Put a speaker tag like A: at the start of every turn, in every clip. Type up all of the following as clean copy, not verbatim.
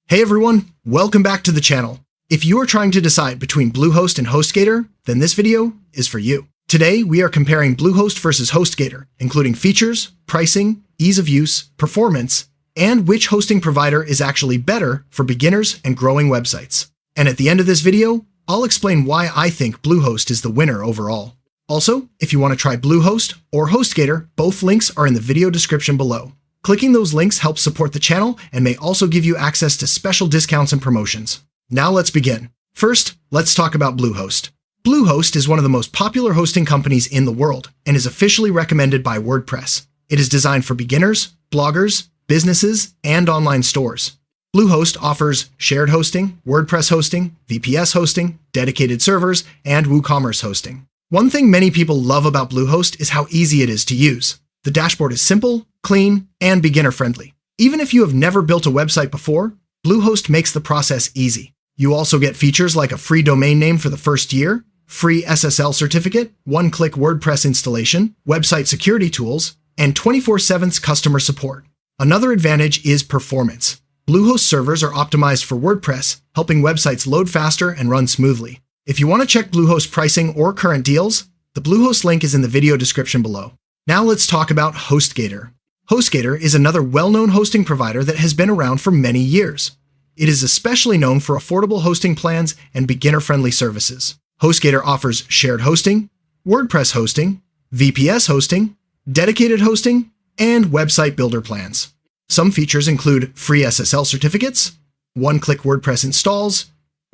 A: Hey everyone, welcome back to the channel. If you are trying to decide between Bluehost and HostGator, then this video is for you. Today, we are comparing Bluehost versus HostGator, including features, pricing, ease of use, performance, and which hosting provider is actually better for beginners and growing websites. And at the end of this video, I'll explain why I think Bluehost is the winner overall. Also, if you want to try Bluehost or HostGator, both links are in the video description below. Clicking those links helps support the channel and may also give you access to special discounts and promotions. Now let's begin. First, let's talk about Bluehost. Bluehost is one of the most popular hosting companies in the world and is officially recommended by WordPress. It is designed for beginners, bloggers, businesses, and online stores. Bluehost offers shared hosting, WordPress hosting, VPS hosting, dedicated servers, and WooCommerce hosting. One thing many people love about Bluehost is how easy it is to use. The dashboard is simple, clean, and beginner-friendly. Even if you have never built a website before, Bluehost makes the process easy. You also get features like a free domain name for the first year, free SSL certificate, one-click WordPress installation, website security tools, and 24/7 customer support. Another advantage is performance. Bluehost servers are optimized for WordPress, helping websites load faster and run smoothly. If you want to check Bluehost pricing or current deals, the Bluehost link is in the video description below. Now let's talk about HostGator. HostGator is another well-known hosting provider that has been around for many years. It is especially known for affordable hosting plans and beginner-friendly services. HostGator offers shared hosting, WordPress hosting, VPS hosting, dedicated hosting, and website builder plans. Some features include free SSL certificates, one-click WordPress installs,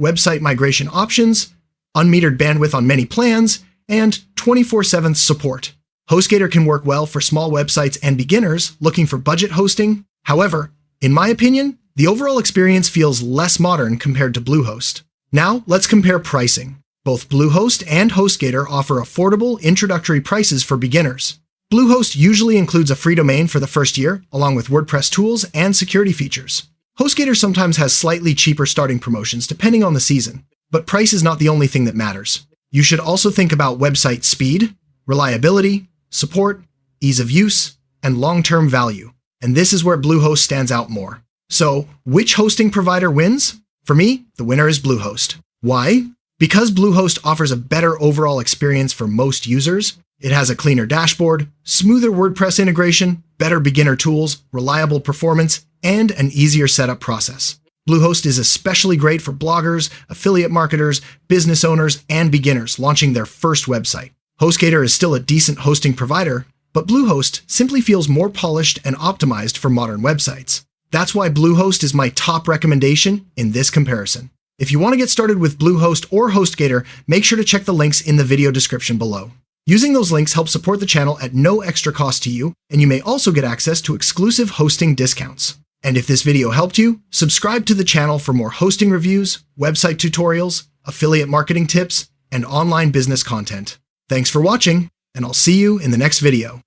A: website migration options, unmetered bandwidth on many plans, and 24/7 support. HostGator can work well for small websites and beginners looking for budget hosting. However, in my opinion, the overall experience feels less modern compared to Bluehost. Now, let's compare pricing. Both Bluehost and HostGator offer affordable introductory prices for beginners. Bluehost usually includes a free domain for the first year, along with WordPress tools and security features. HostGator sometimes has slightly cheaper starting promotions depending on the season, but price is not the only thing that matters. You should also think about website speed, reliability, support, ease of use, and long-term value. And this is where Bluehost stands out more. So, which hosting provider wins? For me, the winner is Bluehost. Why? Because Bluehost offers a better overall experience for most users. It has a cleaner dashboard, smoother WordPress integration, better beginner tools, reliable performance, and an easier setup process. Bluehost is especially great for bloggers, affiliate marketers, business owners, and beginners launching their first website. HostGator is still a decent hosting provider, but Bluehost simply feels more polished and optimized for modern websites. That's why Bluehost is my top recommendation in this comparison. If you want to get started with Bluehost or HostGator, make sure to check the links in the video description below. Using those links helps support the channel at no extra cost to you, and you may also get access to exclusive hosting discounts. And if this video helped you, subscribe to the channel for more hosting reviews, website tutorials, affiliate marketing tips, and online business content. Thanks for watching, and I'll see you in the next video.